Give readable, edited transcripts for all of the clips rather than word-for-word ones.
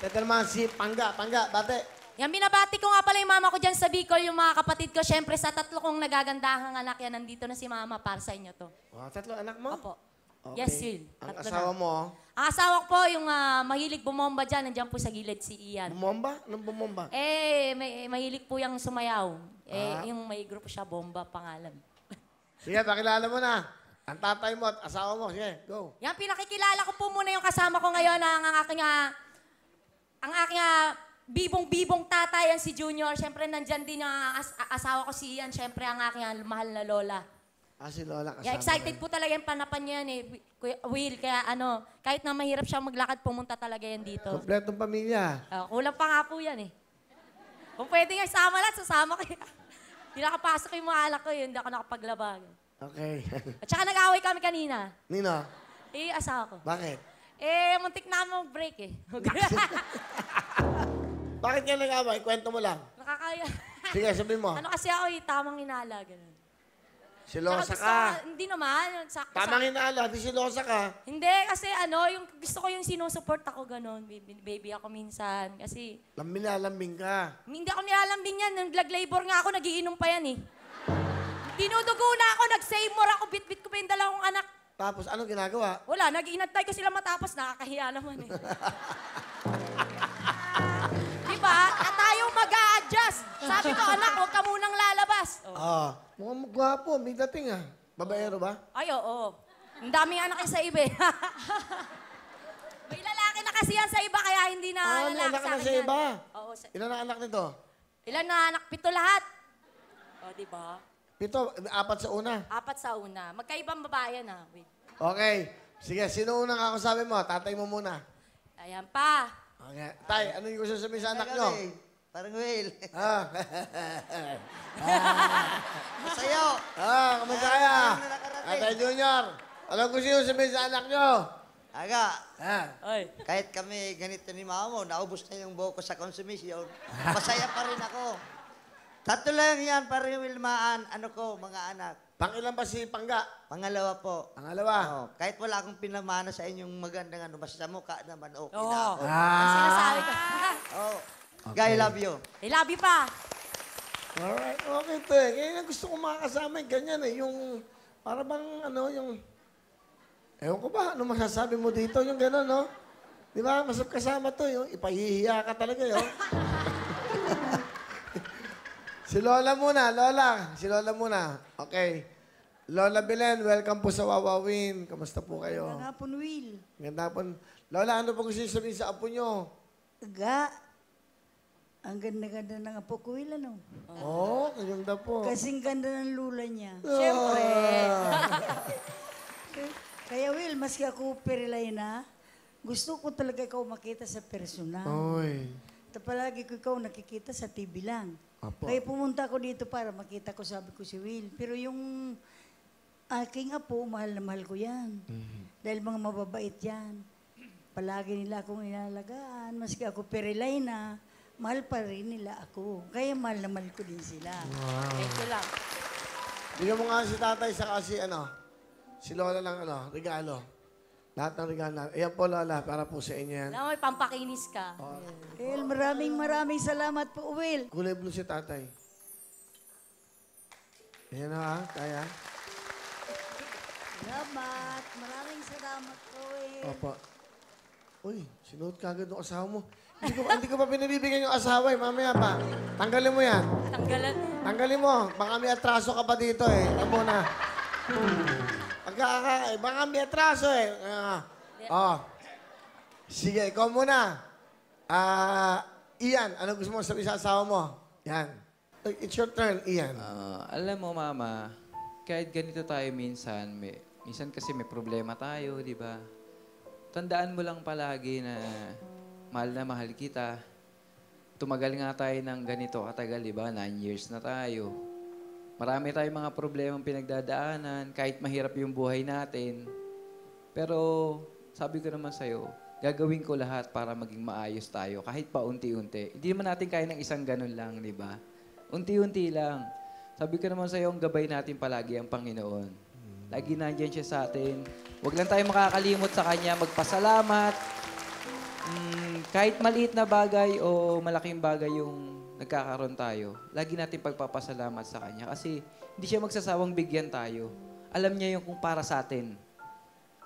Ito naman si Pangga. Pangga, bate. Yan, binabati ko nga pala yung mama ko dyan sa Bicol, yung mga kapatid ko. Siyempre, sa tatlo kong nagagandahang anak yan, nandito na si mama para sa inyo to. Oh, tatlo anak mo? Opo. Okay. Yes, Will. Ang Tatlo asawa na. mo? Ang asawa ko po, yung mahilig bumomba dyan, nandiyan po sa gilid si Ian. Bumomba? Anong bumomba? Mahilig po yung sumayaw. Yung may grupo siya, Bomba pangalan. Sige, pakilala mo na. Ang tatay mo at asawa mo. Sige, go. Yan, pinakikilala ko po muna yung kasama ko ngayon, ang aking bibong-bibong tatay, yan si Junior. Siyempre, nandyan din ang asawa ko si Ian. Siyempre, ang aking mahal na lola. Si Lola kasama. Yeah, excited po talaga yung panapan niya yan Kuya Will. Kaya kahit na mahirap siya maglakad, pumunta talaga yan dito. Kompletong pamilya. Kulang pa nga po yan Kung pwede nga isama lahat, sasama ko yan. Hindi nakapasok yung mga alak ko yun, hindi ako nakapaglabag. Okay. At saka nag-away kami kanina. Nino, Asawa ko. bakit? Muntik na mag-break Bakit ka nag-away? Kwento mo lang. Nakakaya. Sige, sabihin mo. Ano kasi ako tamang inala, ganun. Silosa Tsaka ka. hindi naman. Sakto, Tamang inaala, di silosa ka. Hindi, kasi yung gusto ko yung sinusupport ako ganun. Baby ako minsan. Kasi Lambing ka. hindi ako nilalambing yan. Nung labor nga ako, nagiinom pa yan Dinudugo na ako, nag-save more ako, bit-bit ko pa yung dalawang anak. Tapos, anong ginagawa? Wala, nag-inantay ko sila matapos, nakakahiya naman Diba? At tayo mag-a-adjust. Sabi ko, anak, huwag ka munang lalabas. Mukhang gwapo, may dating Babaero ba? Ay, oo. Ang daming anak sa iba May lalaki na kasi yan sa iba, kaya hindi na May lalaki anak sa na akin sa yan. iba. Oo. Ilan ang anak nito? Ilan na anak? 7 lahat. Diba? 7, 4 sa una. 4 sa una. Magkaibang babae na. Wait. Okay. Sige, sino unang kakasabi mo? Tatay mo muna. Ayan pa. Okay. Tay, ano yung gusto sabihin sa anak nyo? Parang Will. Masayo. Kamusta kaya? Tatay Junior. Ano gusto yung sabihin sa anak nyo? Aga, Ay. kahit kami ganito ni mama mo, naubos na yung buhok ko sa konsumisyon, masaya pa rin ako. Tatlo lang yan, parang Wilmaan, mga anak. Pangilan ba si Pangga? Pangalawa po. Pangalawa. Kahit wala akong pinamana sa inyong magandang basta sa mukha naman, okay Oo. na ako. Ang sinasabi ko. Guy, love you. I love you pa. Alright, okay to Kaya gusto ko makakasama yung ganyan yung, para bang yung, ewan ko ba, ano masasabi mo dito, yung gano'n, no? Di ba, masarap kasama to, yung ipahihiya ka talaga, Si Lola muna, Lola. Si Lola muna. Okay. Lola Belen, welcome po sa Wawawin. Kamusta po kayo? Magandang hapon, Will. Magandang hapon. Lola, ano po gusto niyo sabihin sa apo niyo? Aga, ang ganda-ganda ng apo ko, Will, ano? Ang ganda po. Kasing ganda ng lula niya. Siyempre. Kaya, Will, maski ako perilay na, gusto ko talaga ikaw makita sa personal. Oy. Palagi ko ikaw nakikita sa TV lang. Apo. Kaya pumunta ako dito para makita ko, sabi ko si Will. Pero yung aking apo, mahal na mahal ko yan. Dahil mga mababait yan. Palagi nila akong inalagaan. Maski ako perilay na, mahal pa rin nila ako. Kaya mahal na mahal ko din sila. Thank you lang. Bigyan mo nga si tatay sa si si Lola ng regalo. Lahat ng regalo namin. Ayan po, Lola, para po sa inyo yan. Alam mo, may pampakinis ka. Will, maraming salamat po, Will. Kulay blue si tatay. Ayan kaya. Salamat. Maraming salamat po, Will. Opo. Uy, sinuot ka agad ng asawa mo. Hindi ko pa pinabibigyan yung asawa mamaya pa. Tanggalin mo yan. Tanggalan. Tanggalin mo. Baka may atraso ka pa dito Alam mo na. Baka may atraso Sige, ikaw muna. Ian, ano gusto mo sabihin sa asawa mo? Yan. It's your turn, Ian. Alam mo, Mama, kahit ganito tayo minsan, minsan kasi may problema tayo, di ba? Tandaan mo lang palagi na mahal kita. Tumagal nga tayo ng ganito katagal, di ba? 9 years na tayo. Marami tayong mga problemang pinagdadaanan, kahit mahirap yung buhay natin. Pero sabi ko naman sa'yo, gagawin ko lahat para maging maayos tayo, kahit pa unti-unti. Hindi naman natin kaya ng isang ganun lang, di ba? Unti-unti lang. Sabi ko naman sa'yo, ang gabay natin palagi ang Panginoon. Lagi nandyan siya sa atin. Huwag lang tayo makakalimot sa Kanya, magpasalamat. kahit maliit na bagay o malaking bagay yung nagkakaroon tayo, lagi natin pagpapasalamat sa Kanya. Kasi hindi siya magsasawang bigyan tayo. Alam niya yung kung para sa atin.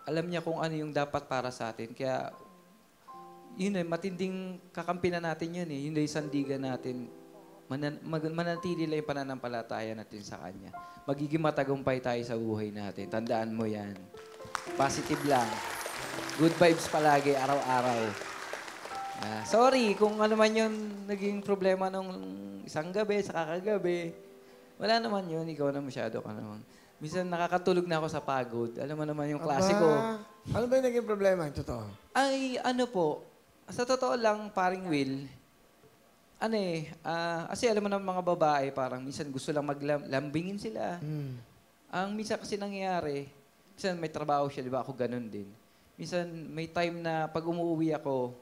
Alam niya kung ano yung dapat para sa atin. Kaya, yun eh, matinding kakampinan natin yun eh. Yun yung sandigan natin. Manatili lang yung pananampalataya natin sa Kanya. Magiging matagumpay tayo sa buhay natin. Tandaan mo yan. Positive lang. Good vibes palagi, araw-araw. Sorry kung ano man yung naging problema nung isang gabi, sa kakagabi. Wala naman yun. Ikaw na masyado ka naman. Minsan nakakatulog na ako sa pagod. Alam mo naman yung klase ko. Ano ba yung naging problema? Totoo. Ay, ano po. Sa totoo lang, paring Will, kasi alam mo naman mga babae, parang minsan gusto lang maglambingin sila. Ang minsan kasi nangyayari, minsan may trabaho siya, di ba? Ako ganun din. Minsan may time na pag umuwi ako,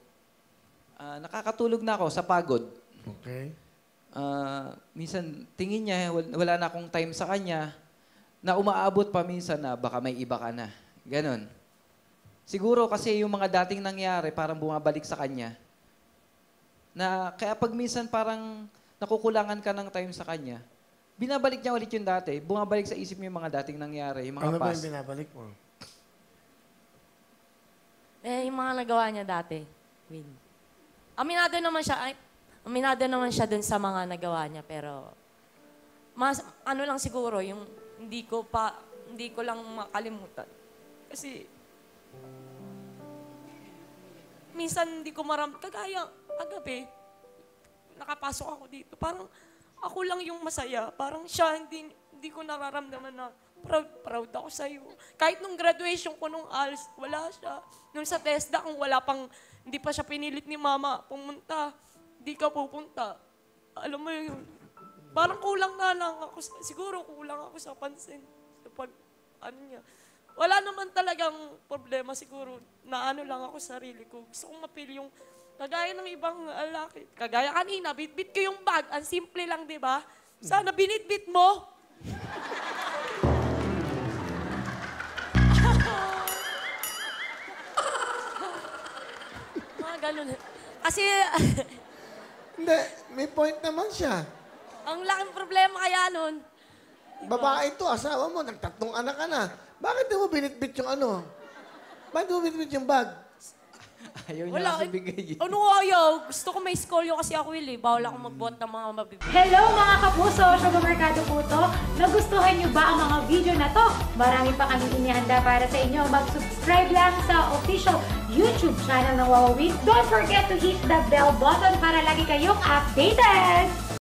nakakatulog na ako sa pagod. Okay. Minsan tingin niya, wala na akong time sa kanya, na umaabot pa minsan na baka may iba ka na. Ganon. Siguro kasi yung mga dating nangyari, parang bumabalik sa kanya. Na kaya pag minsan parang nakukulangan ka ng time sa kanya, binabalik niya ulit yung dati. Bumabalik sa isip niya yung mga dating nangyari, yung mga Ano ba past. yung binabalik mo? Yung mga nagawa niya dati, Will. Aminado naman siya dun sa mga nagawa niya, pero mas ano lang siguro, yung hindi ko lang makalimutan. Kasi minsan hindi ko kagaya kagabi, nakapasok ako dito, parang ako lang yung masaya. Parang siya, hindi ko nararamdaman na proud ako sa'yo. Kahit nung graduation ko nung ALS, wala siya. Nung sa TESDA, kung hindi pa siya pinilit ni Mama pumunta, hindi ka pupunta. Alam mo yun, parang kulang na lang ako. Siguro kulang ako sa pansin. Sa niya. Wala naman talagang problema siguro na lang ako sa sarili ko. Gusto kong mapili yung kagaya ng ibang lalaki. Kagaya kanina, bitbit ko yung bag. Ang simple lang, di ba? Sana binitbit mo. Mga ganun. Kasi, Hindi, may point naman siya. ang laking problema kaya nun, Babae ito, asawa mo, nagtatlong anak ka na. Bakit di mo binitbit yung ano? Bakit di mo binitbit yung bag? Ayaw niya wala. kasi bigay. Ano ayaw? Gusto ko may skolyo kasi ako, Will. Bawal ako magbuhat ng mga mabibig. Hello mga kapuso! Sugar Mercado po to. Nagustuhan niyo ba ang mga video na to? Marami pa kami inihanda para sa inyo. Mag-subscribe lang sa official YouTube channel ng Wawa Week. Don't forget to hit the bell button para lagi kayong updated!